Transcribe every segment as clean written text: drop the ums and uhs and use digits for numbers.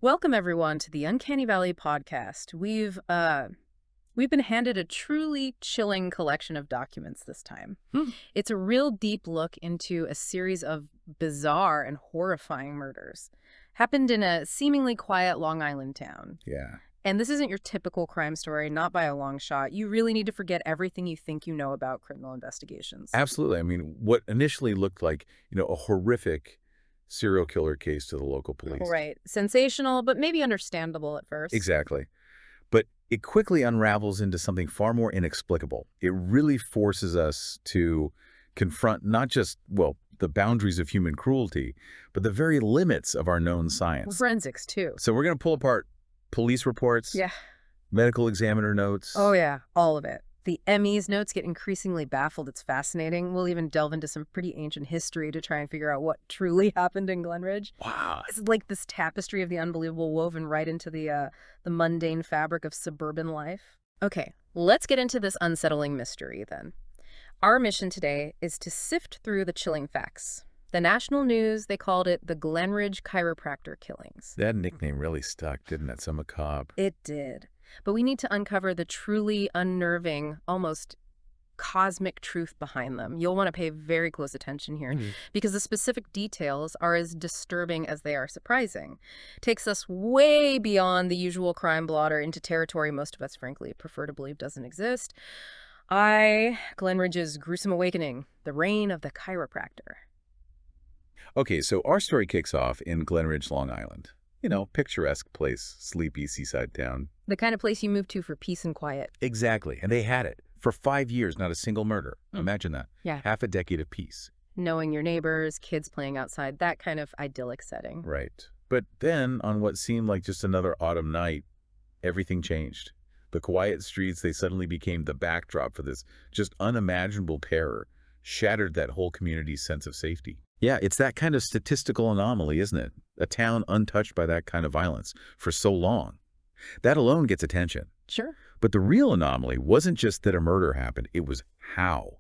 Welcome everyone to the Uncanny Valley podcast. We've been handed a truly chilling collection of documents this time. It's a real deep look into a series of bizarre and horrifying murders. Happened in a seemingly quiet Long Island town. Yeah. And this isn't your typical crime story, not by a long shot. You really need to forget everything you think you know about criminal investigations. Absolutely. I mean, what initially looked like, a horrific serial killer case to the local police. Right. Sensational, but maybe understandable at first. Exactly. But it quickly unravels into something far more inexplicable. It really forces us to confront not just, the boundaries of human cruelty, but the very limits of our known science. Forensics, too. So we're going to pull apart police reports, medical examiner notes. Oh, yeah, all of it. The ME's notes get increasingly baffled. It's fascinating. We'll even delve into some pretty ancient history to try and figure out what truly happened in Glenridge. Wow. It's like this tapestry of the unbelievable woven right into the mundane fabric of suburban life. Okay, let's get into this unsettling mystery then. Our mission today is to sift through the chilling facts. The national news, they called it the Glenridge chiropractor killings. That nickname really stuck, didn't it? So macabre. It did. But we need to uncover the truly unnerving, almost cosmic truth behind them. You'll want to pay very close attention here because the specific details are as disturbing as they are surprising. Takes us way beyond the usual crime blotter into territory most of us, frankly, prefer to believe doesn't exist. Glenridge's gruesome awakening, the reign of the chiropractor. Okay, so our story kicks off in Glenridge, Long Island. Picturesque place, sleepy seaside town. The kind of place you move to for peace and quiet. Exactly. And they had it. For 5 years, not a single murder. Imagine that. Yeah. Half a decade of peace. Knowing your neighbors, kids playing outside, that kind of idyllic setting. Right. But then, on what seemed like just another autumn night, everything changed. The quiet streets, they suddenly became the backdrop for this just unimaginable terror. Shattered that whole community's sense of safety. Yeah, it's that kind of statistical anomaly, isn't it? A town untouched by that kind of violence for so long. That alone gets attention. Sure. But the real anomaly wasn't just that a murder happened, it was how.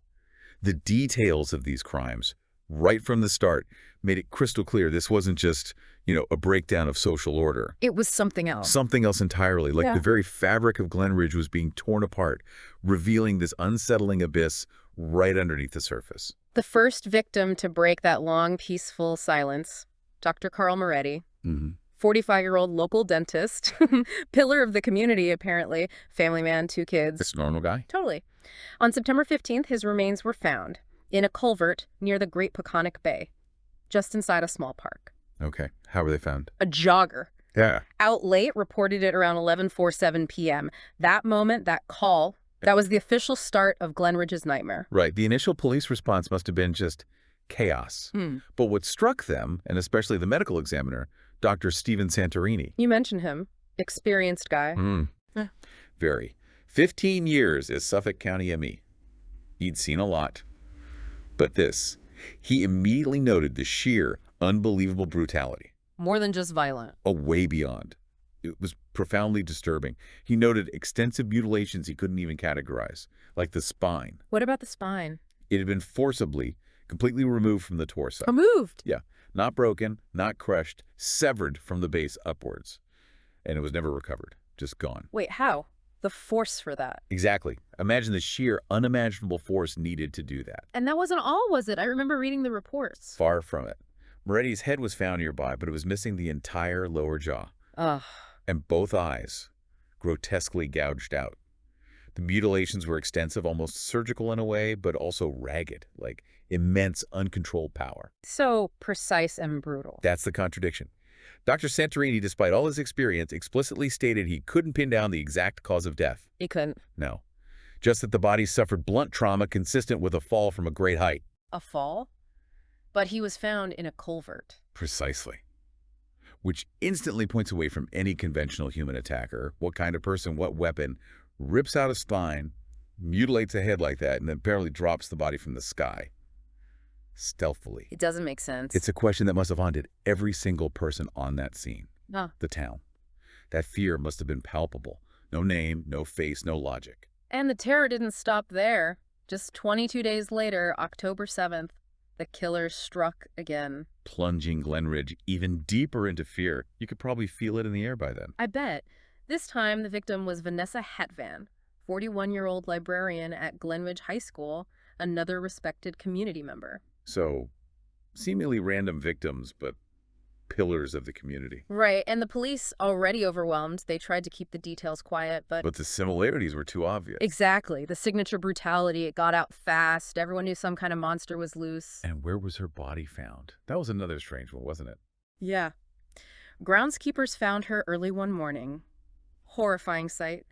The details of these crimes, right from the start, made it crystal clear this wasn't just, a breakdown of social order. It was something else. Something else entirely. Like the very fabric of Glenridge was being torn apart, revealing this unsettling abyss right underneath the surface. The first victim to break that long, peaceful silence, Dr. Carl Maretti, 45-year-old local dentist, pillar of the community, apparently, family man, 2 kids. This normal guy? Totally. On September 15th, his remains were found in a culvert near the Great Peconic Bay, just inside a small park. Okay. How were they found? A jogger. Yeah. Out late, reported it around 11:47 p.m. That moment, that call, that was the official start of Glenridge's nightmare. Right. The initial police response must have been just chaos. But what struck them, and especially the medical examiner, Dr. Stephen Santorini. You mentioned him. Experienced guy. Very. 15 years as Suffolk County ME. He'd seen a lot. But this, he immediately noted the sheer, unbelievable brutality. More than just violent. Oh, way beyond. It was profoundly disturbing. He noted extensive mutilations he couldn't even categorize, like the spine. What about the spine? It had been forcibly, completely removed from the torso. Removed? Yeah. Not broken, not crushed, severed from the base upwards. And it was never recovered. Just gone. Wait, how? The force for that. Exactly. Imagine the sheer, unimaginable force needed to do that. And that wasn't all, was it? I remember reading the reports. Far from it. Moretti's head was found nearby, but it was missing the entire lower jaw. Ugh. And both eyes, grotesquely gouged out. The mutilations were extensive, almost surgical in a way, but also ragged, like immense, uncontrolled power. So precise and brutal. That's the contradiction. Dr. Santorini, despite all his experience, explicitly stated he couldn't pin down the exact cause of death. He couldn't? No. Just that the body suffered blunt trauma consistent with a fall from a great height. A fall? But he was found in a culvert. Precisely. Which instantly points away from any conventional human attacker. What kind of person, what weapon, rips out a spine, mutilates a head like that, and then apparently drops the body from the sky. Stealthily. It doesn't make sense. It's a question that must have haunted every single person on that scene. Huh. The town. That fear must have been palpable. No name, no face, no logic. And the terror didn't stop there. Just 22 days later, October 7th, The killer struck again. Plunging Glenridge even deeper into fear. You could probably feel it in the air by then. I bet. This time, the victim was Vanessa Hatvan, 41-year-old librarian at Glenridge High School, another respected community member. So, seemingly random victims, but pillars of the community. Right, and the police, already overwhelmed, they tried to keep the details quiet, but the similarities were too obvious. exactly. The signature brutality, it got out fast. Everyone knew some kind of monster was loose. And where was her body found? That was another strange one, wasn't it? Yeah. Groundskeepers found her early one morning. Horrifying sight.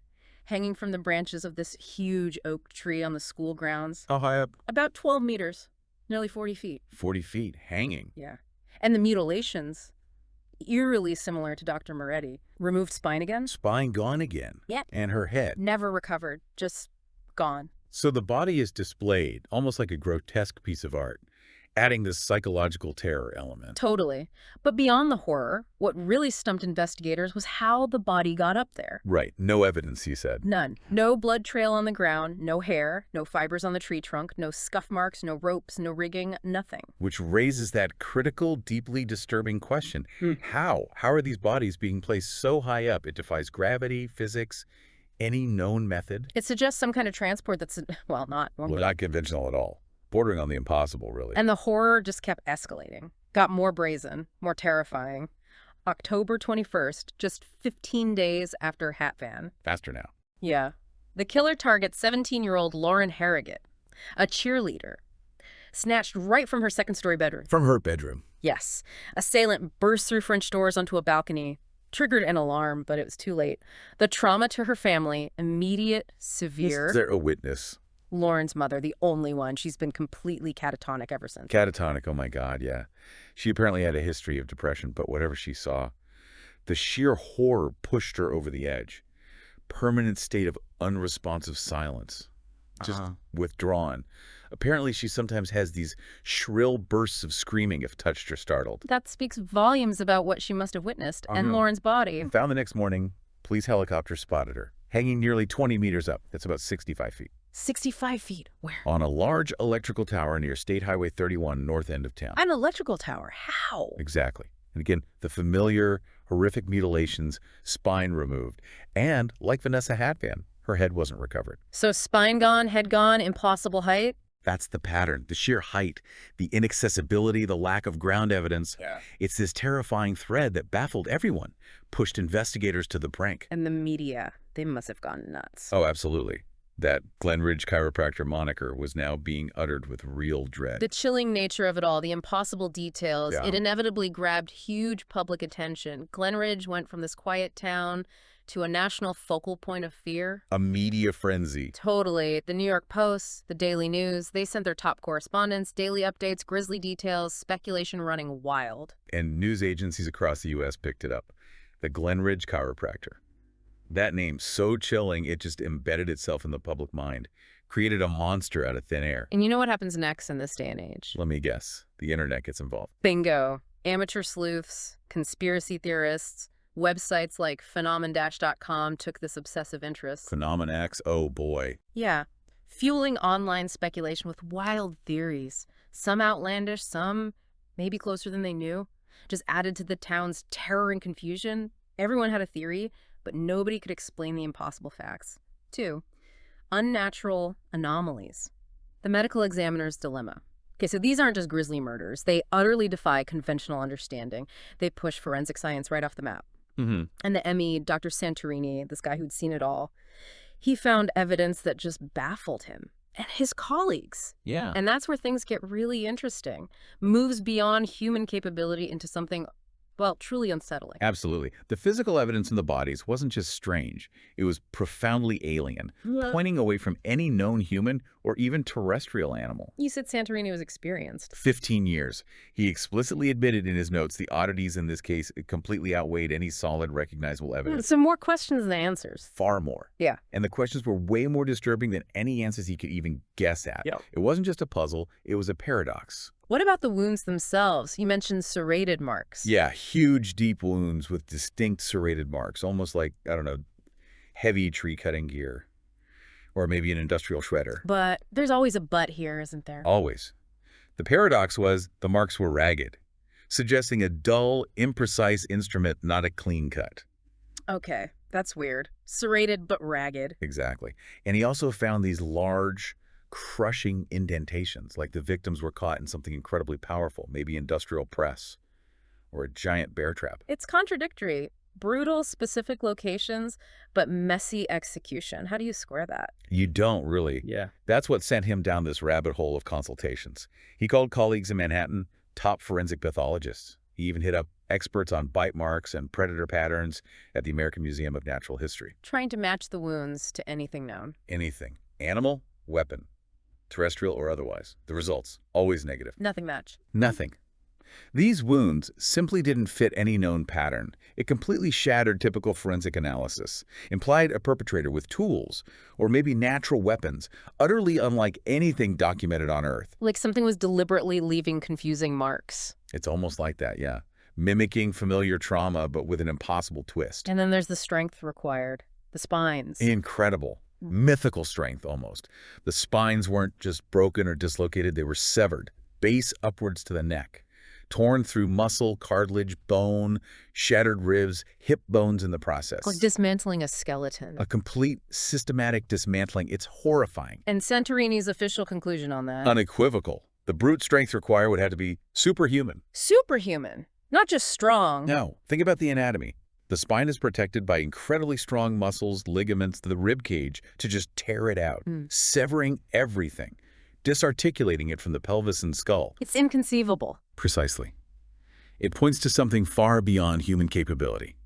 Hanging from the branches of this huge oak tree on the school grounds. How high up? About 12 meters. Nearly 40 feet. 40 feet, hanging. Yeah. And the mutilations, eerily similar to Dr. Maretti. Removed spine again? Spine gone again. Yep. And her head. Never recovered. Just gone. So the body is displayed, almost like a grotesque piece of art, adding this psychological terror element. Totally. But beyond the horror, what really stumped investigators was how the body got up there. Right. No evidence, he said. None. No blood trail on the ground, no hair, no fibers on the tree trunk, no scuff marks, no ropes, no rigging, nothing. Which raises that critical, deeply disturbing question. How? How are these bodies being placed so high up? It defies gravity, physics, any known method? It suggests some kind of transport that's, well, not normal. Well, not conventional at all. Bordering on the impossible, really. And the horror just kept escalating. Got more brazen, more terrifying. October 21st, just 15 days after Hatvan. Faster now. Yeah. The killer targets 17-year-old Lauren Harrogate, a cheerleader, snatched right from her second-story bedroom. From her bedroom. Yes. Assailant burst through French doors onto a balcony, triggered an alarm, but it was too late. The trauma to her family, immediate, severe. Is there a witness? Lauren's mother, the only one. She's been completely catatonic ever since. Catatonic, oh my God, yeah. She apparently had a history of depression, but whatever she saw, the sheer horror pushed her over the edge. Permanent state of unresponsive silence. Just withdrawn. Apparently, she sometimes has these shrill bursts of screaming if touched or startled. That speaks volumes about what she must have witnessed and Lauren's body. Found the next morning, police helicopter spotted her, hanging nearly 20 meters up. That's about 65 feet. 65 feet. Where? On a large electrical tower near State Highway 31, north end of town. An electrical tower? How? Exactly. And again, the familiar, horrific mutilations, spine removed. And, like Vanessa Hatvan, her head wasn't recovered. So spine gone, head gone, impossible height? That's the pattern. The sheer height, the inaccessibility, the lack of ground evidence. Yeah. It's this terrifying thread that baffled everyone, pushed investigators to the brink. And the media, they must have gone nuts. Oh, absolutely. That Glenridge chiropractor moniker was now being uttered with real dread. The chilling nature of it all, the impossible details, it inevitably grabbed huge public attention. Glenridge went from this quiet town to a national focal point of fear. A media frenzy. Totally. The New York Post, the Daily News, they sent their top correspondents, daily updates, grisly details, speculation running wild. And news agencies across the U.S. picked it up. The Glenridge chiropractor. That name, so chilling, it just embedded itself in the public mind, created a monster out of thin air. And you know what happens next in this day and age? Let me guess. The internet gets involved. Bingo. Amateur sleuths, conspiracy theorists, websites like phenomen-com took this obsessive interest. Phenomenax, oh boy. Yeah. Fueling online speculation with wild theories. Some outlandish, some maybe closer than they knew. Just added to the town's terror and confusion. Everyone had a theory, but nobody could explain the impossible facts. 2, unnatural anomalies. The medical examiner's dilemma. Okay, so these aren't just grisly murders. They utterly defy conventional understanding. They push forensic science right off the map. And the ME, Dr. Santorini, this guy who'd seen it all, he found evidence that just baffled him and his colleagues. Yeah. And that's where things get really interesting. Moves beyond human capability into something, well, truly unsettling. Absolutely. The physical evidence in the bodies wasn't just strange. It was profoundly alien, pointing away from any known human or even terrestrial animal. You said Santorini was experienced. 15 years. He explicitly admitted in his notes the oddities in this case completely outweighed any solid, recognizable evidence. So more questions than answers. Far more. Yeah. And the questions were way more disturbing than any answers he could even guess at. Yeah. It wasn't just a puzzle, it was a paradox. What about the wounds themselves? You mentioned serrated marks. Yeah, huge, deep wounds with distinct serrated marks, almost like, I don't know, heavy tree cutting gear, or maybe an industrial shredder. But there's always a but here, isn't there? Always. The paradox was the marks were ragged, suggesting a dull, imprecise instrument, not a clean cut. Okay, that's weird. Serrated but ragged. Exactly. And he also found these large, crushing indentations, like the victims were caught in something incredibly powerful, maybe industrial press or a giant bear trap. It's contradictory. Brutal, specific locations, but messy execution. How do you square that? You don't really. Yeah. That's what sent him down this rabbit hole of consultations. He called colleagues in Manhattan top forensic pathologists. He even hit up experts on bite marks and predator patterns at the American Museum of Natural History. Trying to match the wounds to anything known. Anything. Animal, weapon, terrestrial or otherwise. The results, always negative. Nothing match. Nothing. These wounds simply didn't fit any known pattern. It completely shattered typical forensic analysis, implied a perpetrator with tools, or maybe natural weapons, utterly unlike anything documented on Earth. Like something was deliberately leaving confusing marks. It's almost like that, yeah. Mimicking familiar trauma, but with an impossible twist. And then there's the strength required. The spines. Incredible. Mythical strength, almost. The spines weren't just broken or dislocated, they were severed, base upwards to the neck. Torn through muscle, cartilage, bone, shattered ribs, hip bones in the process. Like dismantling a skeleton. A complete systematic dismantling. It's horrifying. And Santorini's official conclusion on that? Unequivocal. The brute strength required would have to be superhuman. Superhuman. Not just strong. No. Think about the anatomy. The spine is protected by incredibly strong muscles, ligaments, the rib cage to just tear it out, severing everything, disarticulating it from the pelvis and skull. It's inconceivable. Precisely. It points to something far beyond human capability,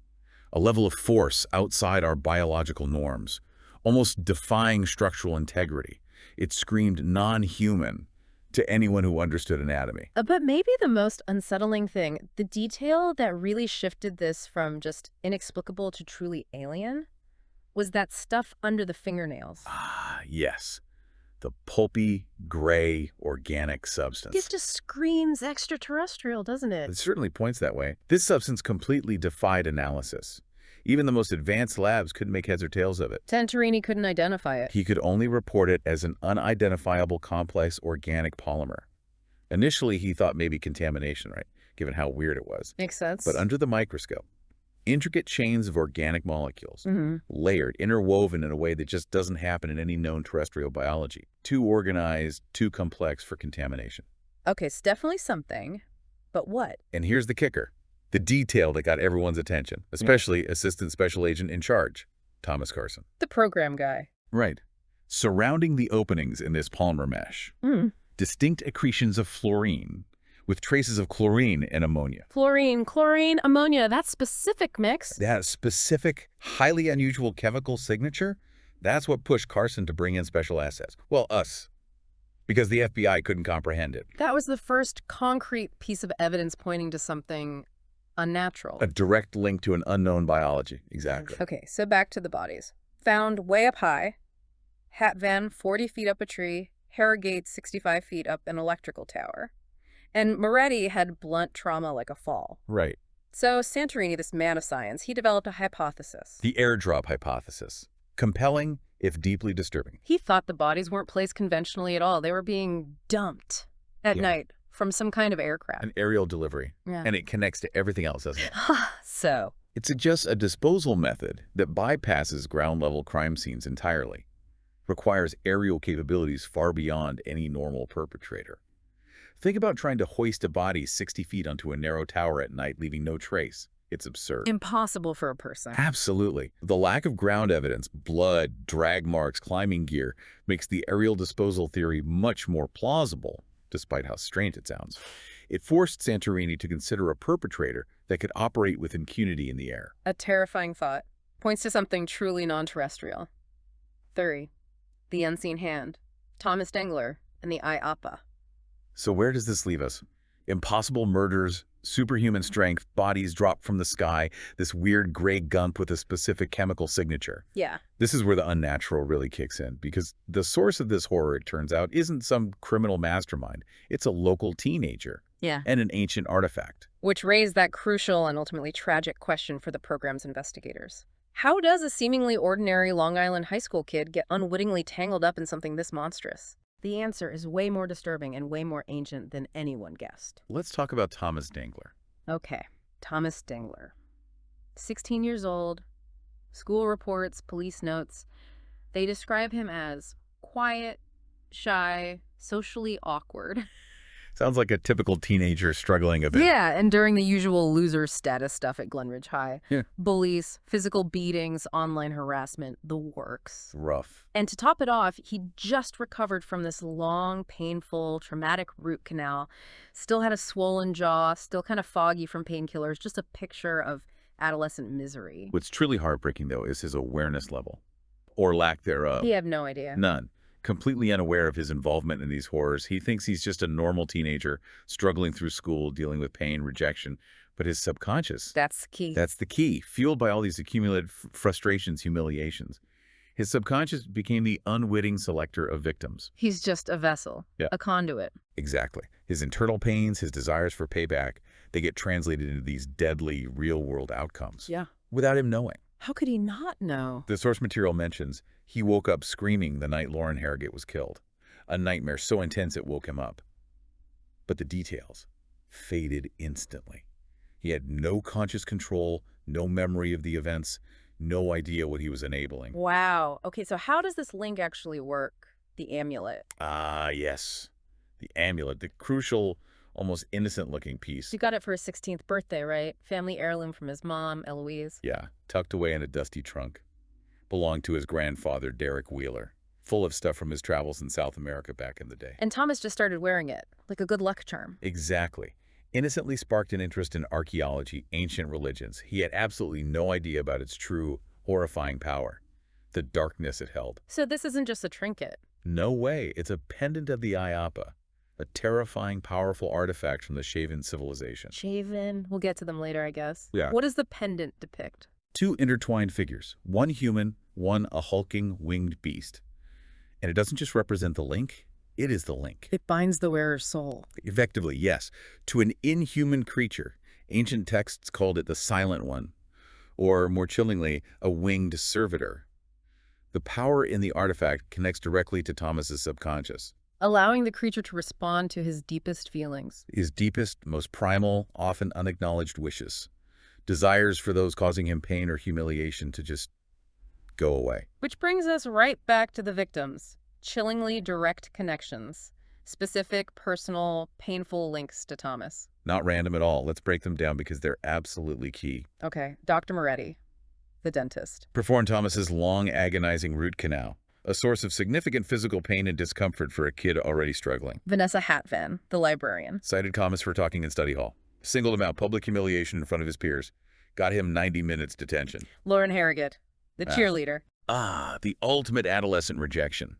a level of force outside our biological norms, almost defying structural integrity. It screamed non-human to anyone who understood anatomy. But maybe the most unsettling thing, the detail that really shifted this from just inexplicable to truly alien, was that stuff under the fingernails. Ah, yes. The pulpy, gray, organic substance. It just screams extraterrestrial, doesn't it? It certainly points that way. This substance completely defied analysis. Even the most advanced labs couldn't make heads or tails of it. Santorini couldn't identify it. He could only report it as an unidentifiable complex organic polymer. Initially, he thought maybe contamination, right? Given how weird it was. Makes sense. But under the microscope, intricate chains of organic molecules, layered, interwoven in a way that just doesn't happen in any known terrestrial biology. Too organized, too complex for contamination. Okay, it's definitely something, but what? And here's the kicker. The detail that got everyone's attention, especially Assistant Special Agent in charge, Thomas Carson. The program guy. Right. Surrounding the openings in this polymer mesh, distinct accretions of fluorine with traces of chlorine and ammonia. Fluorine, chlorine, ammonia, that specific mix. That specific, highly unusual chemical signature, that's what pushed Carson to bring in special assets. Well, us. Because the FBI couldn't comprehend it. That was the first concrete piece of evidence pointing to something unnatural. A direct link to an unknown biology. Exactly. Okay, so back to the bodies. Found way up high. Hatvan 40 feet up a tree. Harrogate 65 feet up an electrical tower. And Maretti had blunt trauma like a fall. Right. So Santorini, this man of science, he developed a hypothesis. The airdrop hypothesis. Compelling, if deeply disturbing. He thought the bodies weren't placed conventionally at all. They were being dumped at night from some kind of aircraft. An aerial delivery. Yeah. And it connects to everything else, doesn't it? So? It suggests a disposal method that bypasses ground-level crime scenes entirely. Requires aerial capabilities far beyond any normal perpetrator. Think about trying to hoist a body 60 feet onto a narrow tower at night, leaving no trace. It's absurd. Impossible for a person. Absolutely. The lack of ground evidence, blood, drag marks, climbing gear, makes the aerial disposal theory much more plausible, despite how strange it sounds. It forced Santorini to consider a perpetrator that could operate with impunity in the air. A terrifying thought. Points to something truly non-terrestrial. 3. The unseen hand. Thomas Dengler and the IAPA. So where does this leave us? Impossible murders, superhuman strength, bodies dropped from the sky, this weird gray gump with a specific chemical signature. Yeah. This is where the unnatural really kicks in, because the source of this horror, it turns out, isn't some criminal mastermind. It's a local teenager. Yeah. And an ancient artifact. Which raised that crucial and ultimately tragic question for the program's investigators. How does a seemingly ordinary Long Island high school kid get unwittingly tangled up in something this monstrous? The answer is way more disturbing and way more ancient than anyone guessed. Let's talk about Thomas Dengler. Okay, Thomas Dengler. 16 years old, school reports, police notes. They describe him as quiet, shy, socially awkward. Sounds like a typical teenager struggling a bit. Yeah, and during the usual loser status stuff at Glenridge High. Yeah. Bullies, physical beatings, online harassment, the works. Rough. And to top it off, he just recovered from this long, painful, traumatic root canal. Still had a swollen jaw, still kind of foggy from painkillers, just a picture of adolescent misery. What's truly heartbreaking, though, is his awareness level, or lack thereof. He had no idea. None. Completely unaware of his involvement in these horrors. He thinks he's just a normal teenager struggling through school, dealing with pain, rejection. But his subconscious, That's the key. that's the key. Fueled by all these accumulated frustrations, humiliations. His subconscious became the unwitting selector of victims. He's just a vessel, Yeah. a conduit. Exactly. His internal pains, his desires for payback, they get translated into these deadly real-world outcomes. Yeah. Without him knowing. How could he not know? The source material mentions he woke up screaming the night Lauren Harrogate was killed. A nightmare so intense it woke him up. But the details faded instantly. He had no conscious control, no memory of the events, no idea what he was enabling. Wow. Okay, so how does this link actually work? The amulet. Ah, yes. The amulet, the crucial, almost innocent-looking piece. He got it for his 16th birthday, right? Family heirloom from his mom, Eloise. Yeah, tucked away in a dusty trunk. Belonged to his grandfather, Derek Wheeler. Full of stuff from his travels in South America back in the day. And Thomas just started wearing it, like a good luck charm. Exactly. Innocently sparked an interest in archaeology, ancient religions. He had absolutely no idea about its true, horrifying power. The darkness it held. So this isn't just a trinket. No way. It's a pendant of the Iapa. A terrifying, powerful artifact from the Shaven civilization. Shaven. We'll get to them later, I guess. Yeah. What does the pendant depict? Two intertwined figures. One human, one a hulking, winged beast. And it doesn't just represent the link. It is the link. It binds the wearer's soul. Effectively, yes. To an inhuman creature. Ancient texts called it the Silent One. Or, more chillingly, a winged servitor. The power in the artifact connects directly to Thomas's subconscious. Allowing the creature to respond to his deepest feelings. His deepest, most primal, often unacknowledged wishes. Desires for those causing him pain or humiliation to just go away. Which brings us right back to the victims. Chillingly direct connections. Specific, personal, painful links to Thomas. Not random at all. Let's break them down because they're absolutely key. Okay, Dr. Maretti, the dentist. Performed Thomas's long, agonizing root canal. A source of significant physical pain and discomfort for a kid already struggling. Vanessa Hatvan, the librarian. Cited Thomas for talking in study hall. Singled him out, public humiliation in front of his peers. Got him 90 minutes detention. Lauren Harrogate, the cheerleader. The ultimate adolescent rejection.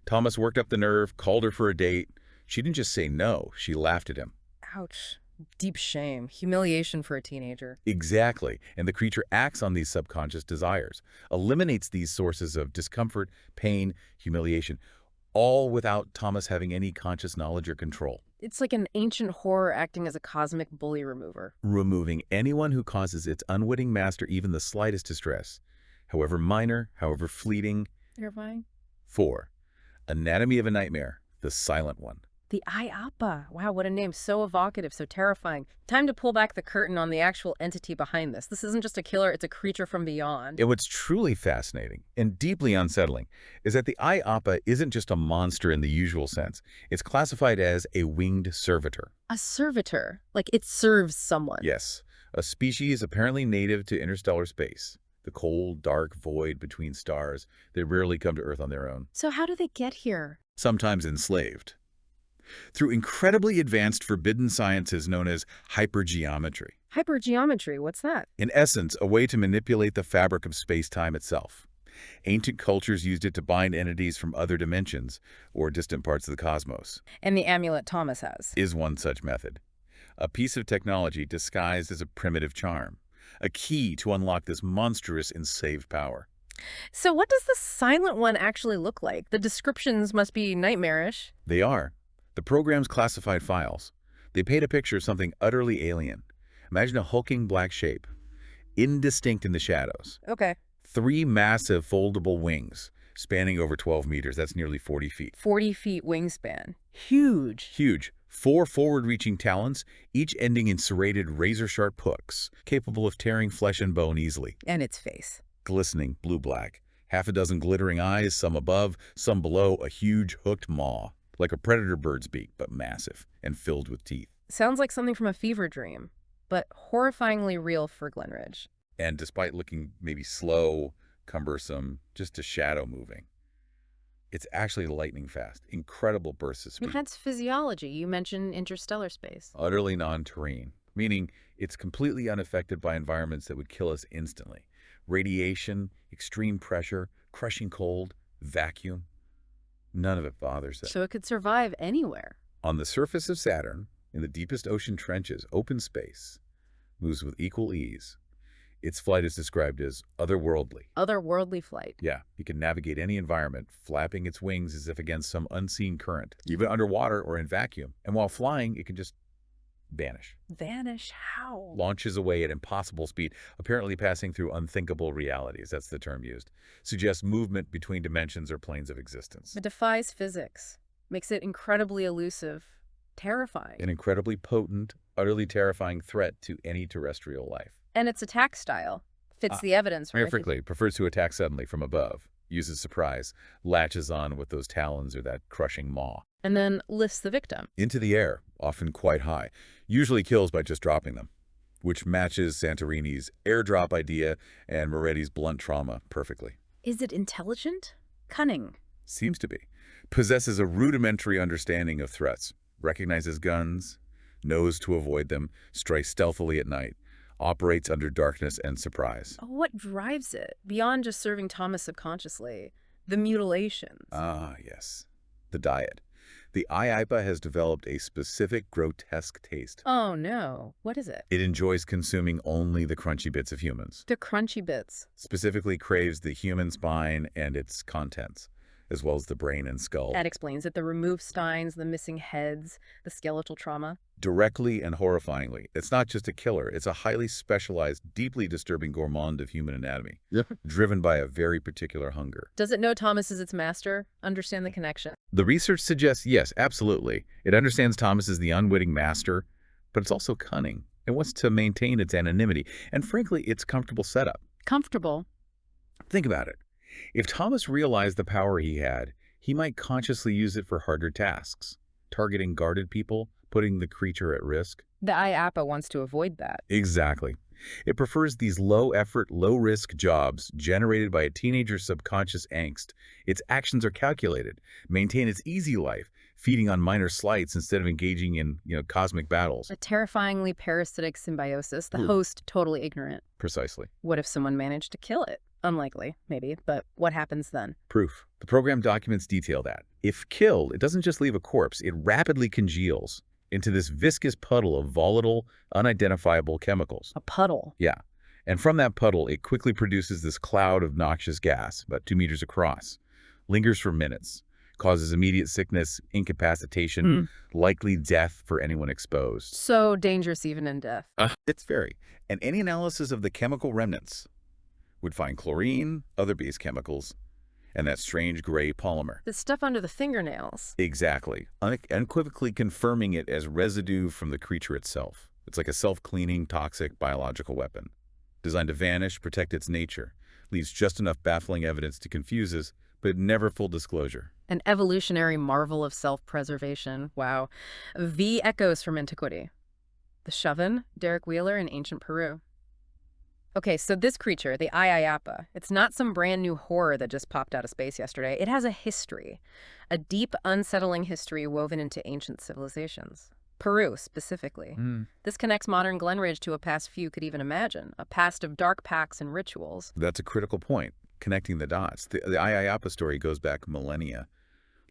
Thomas worked up the nerve, called her for a date. She didn't just say no, she laughed at him. Ouch. Deep shame. Humiliation for a teenager. Exactly. And the creature acts on these subconscious desires, eliminates these sources of discomfort, pain, humiliation, all without Thomas having any conscious knowledge or control. It's like an ancient horror acting as a cosmic bully remover. Removing anyone who causes its unwitting master even the slightest distress, however minor, however fleeting. Terrifying. 4. Anatomy of a Nightmare, the Silent One. The Iapa. Wow, what a name. So evocative, so terrifying. Time to pull back the curtain on the actual entity behind this. This isn't just a killer, it's a creature from beyond. And what's truly fascinating and deeply unsettling is that the Iapa isn't just a monster in the usual sense. It's classified as a winged servitor. A servitor. Like it serves someone. Yes, a species apparently native to interstellar space. The cold, dark void between stars. They rarely come to Earth on their own. So how do they get here? Sometimes enslaved. Through incredibly advanced forbidden sciences known as hypergeometry. Hypergeometry, what's that? In essence, a way to manipulate the fabric of space-time itself. Ancient cultures used it to bind entities from other dimensions or distant parts of the cosmos. And the amulet Thomas has. Is one such method. A piece of technology disguised as a primitive charm. A key to unlock this monstrous enslaved power. So what does the Silent One actually look like? The descriptions must be nightmarish. They are. The program's classified files. They paint a picture of something utterly alien. Imagine a hulking black shape, indistinct in the shadows. Okay. 3 massive foldable wings, spanning over 12 meters. That's nearly 40 feet. 40 feet wingspan. Huge. Huge. 4 forward-reaching talons, each ending in serrated razor-sharp hooks, capable of tearing flesh and bone easily. And its face. Glistening blue-black. Half a dozen glittering eyes, some above, some below, a huge hooked maw, like a predator bird's beak, but massive and filled with teeth. Sounds like something from a fever dream, but horrifyingly real for Glenridge. And despite looking maybe slow, cumbersome, just a shadow moving, it's actually lightning fast, incredible bursts of speed. That's physiology. You mentioned interstellar space. Utterly non-terrene, meaning it's completely unaffected by environments that would kill us instantly. Radiation, extreme pressure, crushing cold, vacuum, none of it bothers it. So it could survive anywhere. On the surface of Saturn, in the deepest ocean trenches, open space, moves with equal ease. Its flight is described as otherworldly. Otherworldly flight. Yeah, it can navigate any environment, flapping its wings as if against some unseen current, even underwater or in vacuum. And while flying, it can just vanish. Vanish? How? Launches away at impossible speed, apparently passing through unthinkable realities. That's the term used. Suggests movement between dimensions or planes of existence. It defies physics. Makes it incredibly elusive. Terrifying. An incredibly potent, utterly terrifying threat to any terrestrial life. And its attack style fits the evidence, right? Perfectly. Prefers to attack suddenly from above. Uses surprise. Latches on with those talons or that crushing maw. And then lifts the victim. Into the air, often quite high. Usually kills by just dropping them, which matches Santorini's airdrop idea and Maretti's blunt trauma perfectly. Is it intelligent? Cunning? Seems to be. Possesses a rudimentary understanding of threats. Recognizes guns. Knows to avoid them. Strikes stealthily at night. Operates under darkness and surprise. What drives it, beyond just serving Thomas subconsciously? The mutilations. Ah, yes. The diet. The UNCAiNNY has developed a specific grotesque taste. Oh, no. What is it? It enjoys consuming only the crunchy bits of humans. The crunchy bits. Specifically craves the human spine and its contents, as well as the brain and skull. That explains it. The removed spines, the missing heads, the skeletal trauma. Directly and horrifyingly. It's not just a killer. It's a highly specialized, deeply disturbing gourmand of human anatomy. Yep. Driven by a very particular hunger. Does it know Thomas is its master? Understand the connection? The research suggests, yes, absolutely. It understands Thomas as the unwitting master, but it's also cunning. It wants to maintain its anonymity and, frankly, its comfortable setup. Comfortable? Think about it. If Thomas realized the power he had, he might consciously use it for harder tasks, targeting guarded people, putting the creature at risk. The UNCAiNNY wants to avoid that. Exactly. It prefers these low-effort, low-risk jobs generated by a teenager's subconscious angst. Its actions are calculated, maintain its easy life, feeding on minor slights instead of engaging in, cosmic battles. A terrifyingly parasitic symbiosis, the host totally ignorant. Precisely. What if someone managed to kill it? Unlikely, maybe, but what happens then? Proof. The program documents detail that. If killed, it doesn't just leave a corpse, it rapidly congeals into this viscous puddle of volatile, unidentifiable chemicals. A puddle? Yeah. And from that puddle, it quickly produces this cloud of noxious gas, about 2 meters across. Lingers for minutes. Causes immediate sickness, incapacitation, likely death for anyone exposed. So dangerous even in death. It's very. And any analysis of the chemical remnants would find chlorine, other base chemicals, and that strange gray polymer. The stuff under the fingernails. Exactly. Unequivocally confirming it as residue from the creature itself. It's like a self-cleaning, toxic biological weapon. Designed to vanish, protect its nature. Leaves just enough baffling evidence to confuse us, but never full disclosure. An evolutionary marvel of self-preservation. Wow. V echoes from antiquity. The Shoven, Derek Wheeler in ancient Peru. Okay, so this creature, the UNCAiNNY, it's not some brand new horror that just popped out of space yesterday. It has a history, a deep, unsettling history woven into ancient civilizations. Peru, specifically. This connects modern Glenridge to a past few could even imagine, a past of dark pacts and rituals. That's a critical point, connecting the dots. The UNCAiNNY story goes back millennia,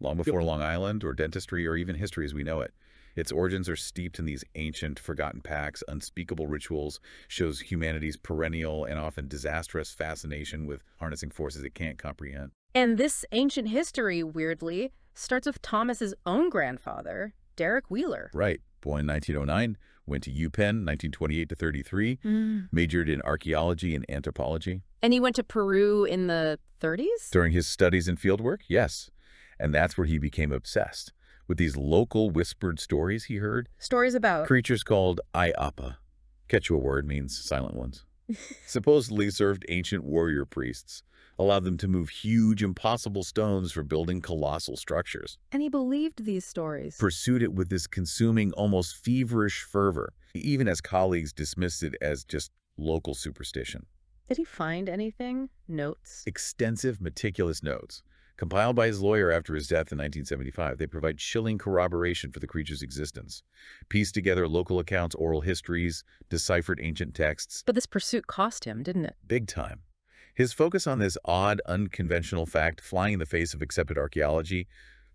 long before Long Island or dentistry or even history as we know it. Its origins are steeped in these ancient, forgotten pacts, unspeakable rituals, shows humanity's perennial and often disastrous fascination with harnessing forces it can't comprehend. And this ancient history, weirdly, starts with Thomas's own grandfather, Derek Wheeler. Right. Born in 1909, went to UPenn, 1928 to 33, majored in archaeology and anthropology. And he went to Peru in the 30s? During his studies and fieldwork, yes. And that's where he became obsessed with these local whispered stories he heard. Stories about? Creatures called Ayapa. Quechua word means silent ones. Supposedly served ancient warrior priests, allowed them to move huge, impossible stones for building colossal structures. And he believed these stories. Pursued it with this consuming, almost feverish fervor, even as colleagues dismissed it as just local superstition. Did he find anything? Notes? Extensive, meticulous notes. Compiled by his lawyer after his death in 1975, they provide chilling corroboration for the creature's existence. Pieced together local accounts, oral histories, deciphered ancient texts. But this pursuit cost him, didn't it? Big time. His focus on this odd, unconventional fact, flying in the face of accepted archaeology,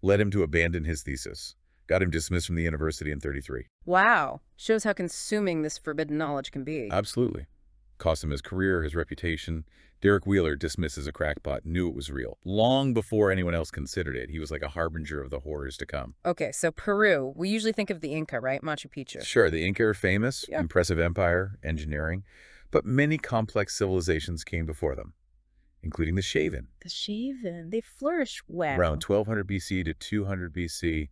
led him to abandon his thesis. Got him dismissed from the university in 33. Wow. Shows how consuming this forbidden knowledge can be. Absolutely. Cost him his career, his reputation. Derek Wheeler, dismissed as a crackpot, knew it was real. Long before anyone else considered it, he was like a harbinger of the horrors to come. Okay, so Peru. We usually think of the Inca, right? Machu Picchu. Sure, the Inca are famous, Yeah. impressive empire, engineering, but many complex civilizations came before them, including the Shaven. The Shaven. They flourish well. Around 1200 BC to 200 BC,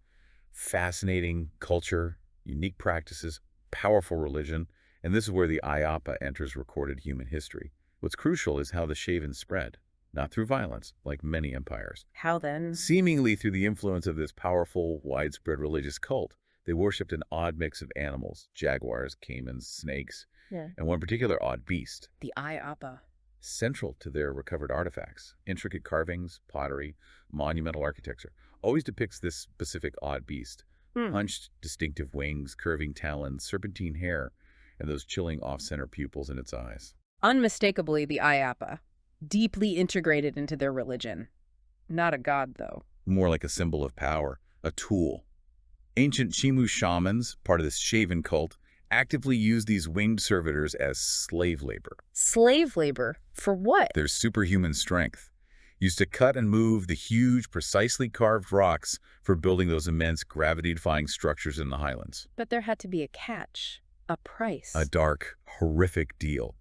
fascinating culture, unique practices, powerful religion, and this is where the Ayapa enters recorded human history. What's crucial is how the Shaven spread, not through violence, like many empires. How then? Seemingly through the influence of this powerful, widespread religious cult, they worshipped an odd mix of animals, jaguars, caimans, snakes, and one particular odd beast. The Ayapa. Central to their recovered artifacts, intricate carvings, pottery, monumental architecture, always depicts this specific odd beast. Hunched, distinctive wings, curving talons, serpentine hair, and those chilling off-center pupils in its eyes. Unmistakably the Ayapa. Deeply integrated into their religion. Not a god, though. More like a symbol of power, a tool. Ancient Chimu shamans, part of this Shaven cult, actively used these winged servitors as slave labor. Slave labor? For what? Their superhuman strength. Used to cut and move the huge, precisely carved rocks for building those immense gravity-defying structures in the highlands. But there had to be a catch. A price. A dark, horrific deal.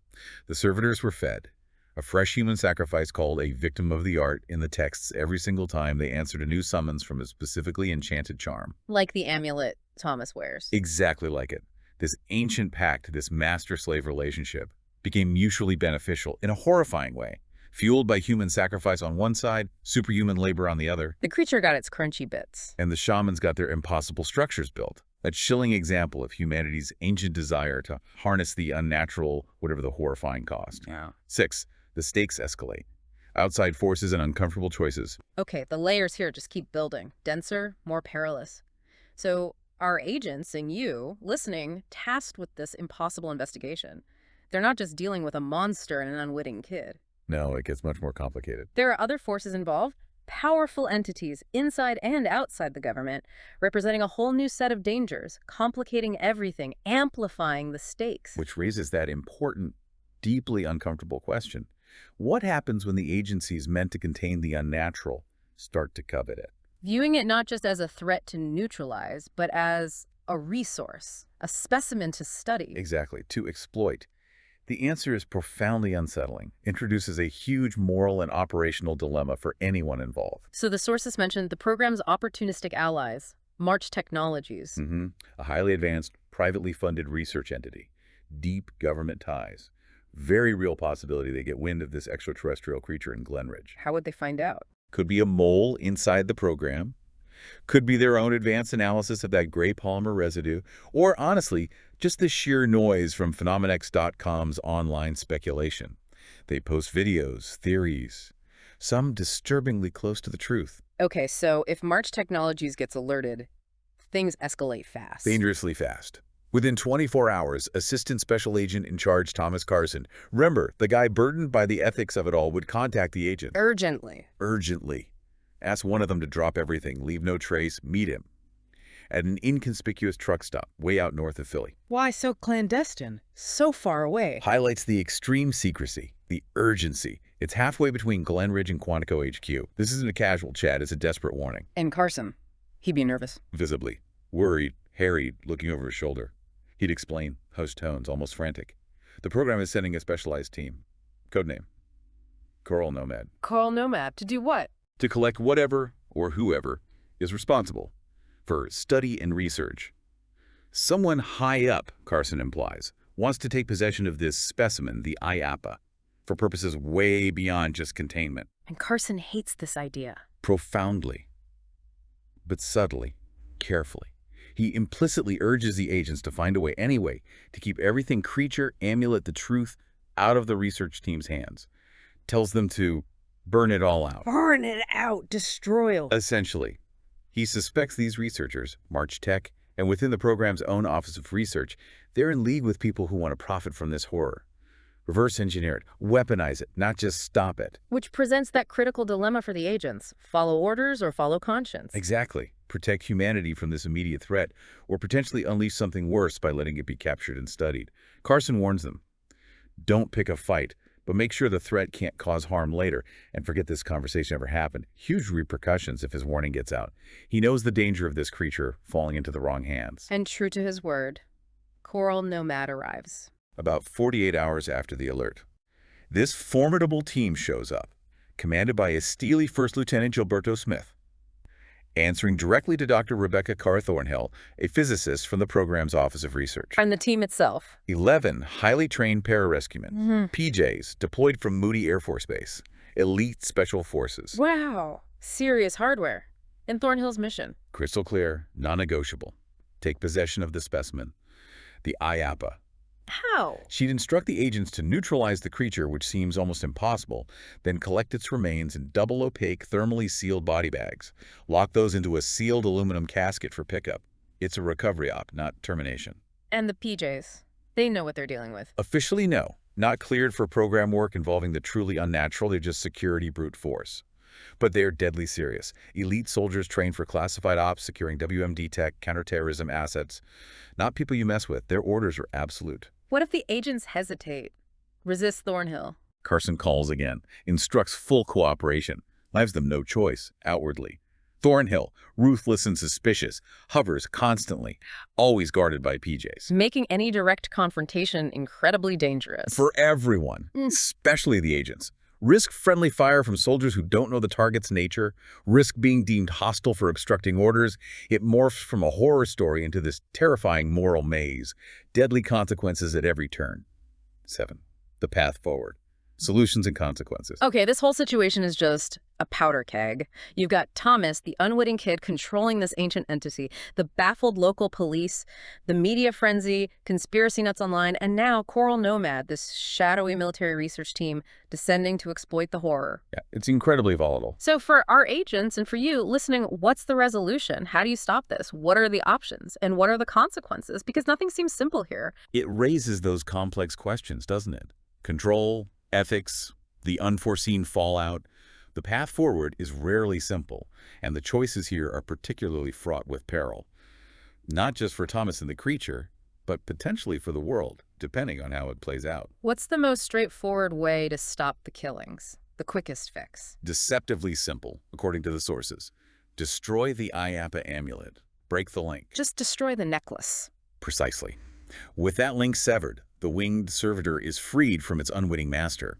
The servitors were fed. A fresh human sacrifice called a victim of the art in the texts every single time they answered a new summons from a specifically enchanted charm. Like the amulet Thomas wears. Exactly like it. This ancient pact, this master-slave relationship, became mutually beneficial in a horrifying way. Fueled by human sacrifice on one side, superhuman labor on the other. The creature got its crunchy bits. And the shamans got their impossible structures built. A chilling example of humanity's ancient desire to harness the unnatural, whatever the horrifying cost. Yeah. 6. The stakes escalate. Outside forces and uncomfortable choices. Okay, the layers here just keep building. Denser, more perilous. So our agents and you, listening, tasked with this impossible investigation. They're not just dealing with a monster and an unwitting kid. No, it gets much more complicated. There are other forces involved. Powerful entities inside and outside the government, representing a whole new set of dangers, complicating everything, amplifying the stakes. Which raises that important, deeply uncomfortable question. What happens when the agencies meant to contain the unnatural start to covet it? Viewing it not just as a threat to neutralize, but as a resource, a specimen to study. Exactly, to exploit. The answer is profoundly unsettling, introduces a huge moral and operational dilemma for anyone involved. So the sources mentioned the program's opportunistic allies, March Technologies. A highly advanced, privately funded research entity. Deep government ties. Very real possibility they get wind of this extraterrestrial creature in Glenridge. How would they find out? Could be a mole inside the program. Could be their own advanced analysis of that gray polymer residue. Or, honestly, just the sheer noise from Phenomenex.com's online speculation. They post videos, theories, some disturbingly close to the truth. Okay, so if March Technologies gets alerted, things escalate fast. Dangerously fast. Within 24 hours, Assistant Special Agent in Charge Thomas Carson, remember, the guy burdened by the ethics of it all, would contact the agent. Urgently. Urgently. Ask one of them to drop everything, leave no trace, meet him. At an inconspicuous truck stop way out north of Philly. Why so clandestine? So far away. Highlights the extreme secrecy, the urgency. It's halfway between Glenridge and Quantico HQ. This isn't a casual chat, it's a desperate warning. And Carson, he'd be nervous. Visibly. Worried, harried, looking over his shoulder. He'd explain, host tones, almost frantic. The program is sending a specialized team. Codename. Coral nomad. Coral nomad. To do what? To collect whatever or whoever is responsible for study and research. Someone high up, Carson implies, wants to take possession of this specimen, the IAPA, for purposes way beyond just containment. And Carson hates this idea. Profoundly, but subtly, carefully. He implicitly urges the agents to find a way anyway to keep everything creature, amulet, the truth out of the research team's hands. Tells them to burn it all out. Burn it out. Destroy it. Essentially, he suspects these researchers, March Tech, and within the program's own Office of Research, they're in league with people who want to profit from this horror. Reverse engineer it, weaponize it, not just stop it. Which presents that critical dilemma for the agents. Follow orders or follow conscience. Exactly. Protect humanity from this immediate threat, or potentially unleash something worse by letting it be captured and studied. Carson warns them, don't pick a fight, but make sure the threat can't cause harm later, and forget this conversation ever happened. Huge repercussions if his warning gets out. He knows the danger of this creature falling into the wrong hands. And true to his word, Coral Nomad arrives. About 48 hours after the alert, this formidable team shows up, commanded by a steely First Lieutenant Gilberto Smith, answering directly to Dr. Rebecca Carr Thornhill, a physicist from the program's Office of Research. And the team itself. 11 highly trained pararescuemen, PJs, deployed from Moody Air Force Base, elite special forces. Wow. Serious hardware. In Thornhill's mission. Crystal clear, non-negotiable. Take possession of the specimen, the IAPA. How? She'd instruct the agents to neutralize the creature, which seems almost impossible, then collect its remains in double opaque, thermally sealed body bags. Lock those into a sealed aluminum casket for pickup. It's a recovery op, not termination. And the PJs. They know what they're dealing with. Officially, no. Not cleared for program work involving the truly unnatural. They're just security brute force. But they're deadly serious. Elite soldiers trained for classified ops, securing WMD tech, counterterrorism assets. Not people you mess with. Their orders are absolute. What if the agents hesitate? Resist Thornhill? Carson calls again, instructs full cooperation, leaves them no choice, outwardly. Thornhill, ruthless and suspicious, hovers constantly, always guarded by PJs. Making any direct confrontation incredibly dangerous. For everyone, especially the agents. Risk friendly fire from soldiers who don't know the target's nature, risk being deemed hostile for obstructing orders. It morphs from a horror story into this terrifying moral maze. Deadly consequences at every turn. 7. The path forward. Solutions and consequences. Okay, this whole situation is just a powder keg. You've got Thomas, the unwitting kid, controlling this ancient entity, the baffled local police, the media frenzy, conspiracy nuts online, and now Coral Nomad, this shadowy military research team descending to exploit the horror. Yeah, it's incredibly volatile. So for our agents and for you listening, what's the resolution? How do you stop this? What are the options? And what are the consequences? Because nothing seems simple here. It raises those complex questions, doesn't it? Control, ethics, the unforeseen fallout. The path forward is rarely simple, and the choices here are particularly fraught with peril. Not just for Thomas and the creature, but potentially for the world, depending on how it plays out. What's the most straightforward way to stop the killings? The quickest fix? Deceptively simple, according to the sources. Destroy the IAPA amulet. Break the link. Just destroy the necklace. Precisely. With that link severed, the winged servitor is freed from its unwitting master.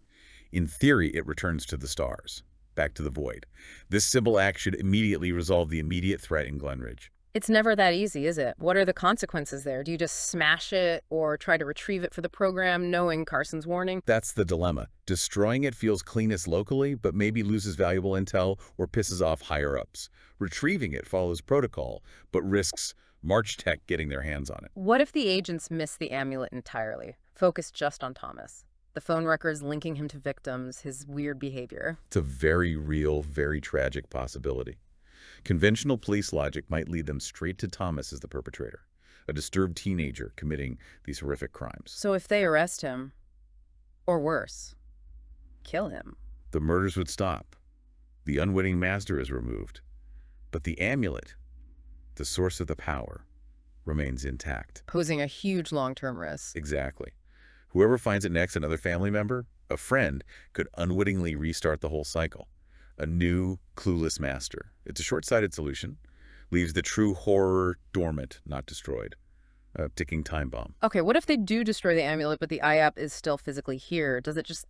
In theory, it returns to the stars, back to the void. This simple act should immediately resolve the immediate threat in Glenridge. It's never that easy, is it? What are the consequences there? Do you just smash it or try to retrieve it for the program, knowing Carson's warning? That's the dilemma. Destroying it feels cleanest locally, but maybe loses valuable intel or pisses off higher-ups. Retrieving it follows protocol, but risks March Tech getting their hands on it. What if the agents miss the amulet entirely? Focus just on Thomas. The phone records linking him to victims, his weird behavior. It's a very real, very tragic possibility. Conventional police logic might lead them straight to Thomas as the perpetrator, a disturbed teenager committing these horrific crimes. So if they arrest him, or worse, kill him, the murders would stop. The unwitting master is removed. But the amulet, the source of the power, remains intact. posing a huge long-term risk. Exactly. Whoever finds it next, another family member, a friend, could unwittingly restart the whole cycle. A new, clueless master. It's a short-sighted solution. Leaves the true horror dormant, not destroyed. A ticking time bomb. Okay, what if they do destroy the amulet, but the IAP is still physically here? Does it just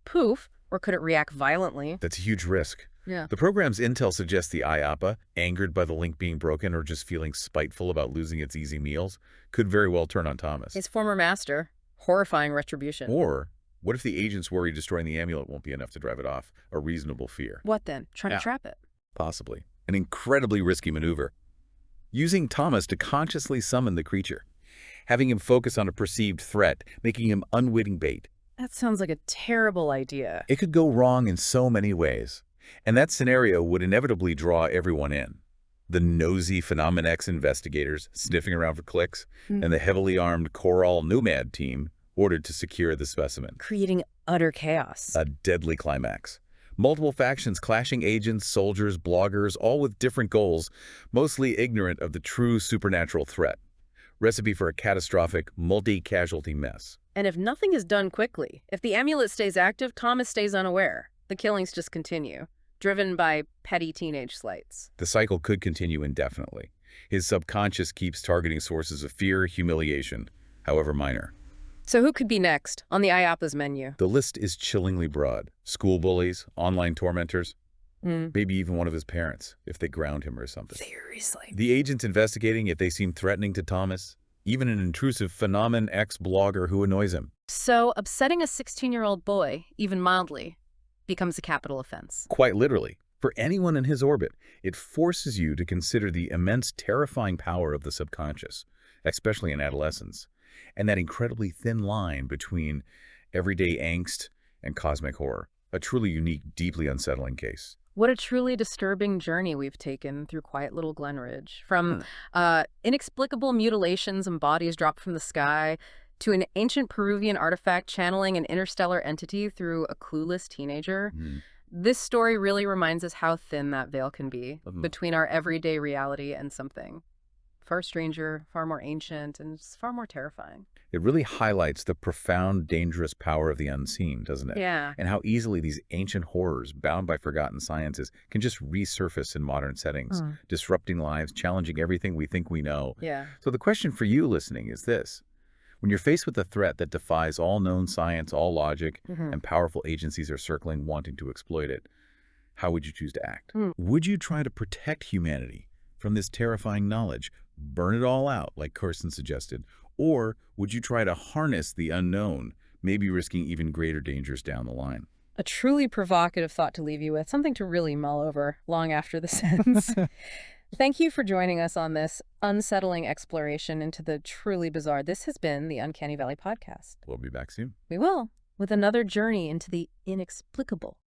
poof Or could it react violently? That's a huge risk. Yeah. The program's intel suggests the IAPA, angered by the link being broken or just feeling spiteful about losing its easy meals, could very well turn on Thomas. His former master. Horrifying retribution. Or what if the agents worry destroying the amulet won't be enough to drive it off? A reasonable fear. What then? Trying to trap it? Possibly. An incredibly risky maneuver. Using Thomas to consciously summon the creature. Having him focus on a perceived threat, making him unwitting bait. That sounds like a terrible idea. It could go wrong in so many ways. And that scenario would inevitably draw everyone in. The nosy Phenomenon X investigators sniffing around for clicks, and the heavily armed Coral Nomad team ordered to secure the specimen. Creating utter chaos. A deadly climax. Multiple factions clashing agents, soldiers, bloggers, all with different goals, mostly ignorant of the true supernatural threat. Recipe for a catastrophic, multi-casualty mess. And if nothing is done quickly, if the amulet stays active, Thomas stays unaware. The killings just continue, driven by petty teenage slights. The cycle could continue indefinitely. His subconscious keeps targeting sources of fear, humiliation, however minor. So who could be next on the IAPA's menu? The list is chillingly broad. School bullies, online tormentors, maybe even one of his parents, if they ground him or something. Seriously. The agents investigating if they seem threatening to Thomas, even an intrusive Phenomenon X blogger who annoys him. So upsetting a 16-year-old boy, even mildly, becomes a capital offense. Quite literally. For anyone in his orbit, it forces you to consider the immense terrifying power of the subconscious, especially in adolescence, and that incredibly thin line between everyday angst and cosmic horror. A truly unique, deeply unsettling case. What a truly disturbing journey we've taken through quiet little Glenridge. From inexplicable mutilations and bodies dropped from the sky to an ancient Peruvian artifact channeling an interstellar entity through a clueless teenager. This story really reminds us how thin that veil can be between our everyday reality and something far stranger, far more ancient, and it's far more terrifying. It really highlights the profound, dangerous power of the unseen, doesn't it? Yeah. And how easily these ancient horrors, bound by forgotten sciences, can just resurface in modern settings, disrupting lives, challenging everything we think we know. Yeah. So the question for you listening is this. When you're faced with a threat that defies all known science, all logic, and powerful agencies are circling, wanting to exploit it, how would you choose to act? Would you try to protect humanity from this terrifying knowledge, burn it all out, like Kirsten suggested, or would you try to harness the unknown, maybe risking even greater dangers down the line? A truly provocative thought to leave you with, something to really mull over long after this ends. Thank you for joining us on this unsettling exploration into the truly bizarre. This has been the Uncanny Valley podcast. We'll be back soon. We will, with another journey into the inexplicable.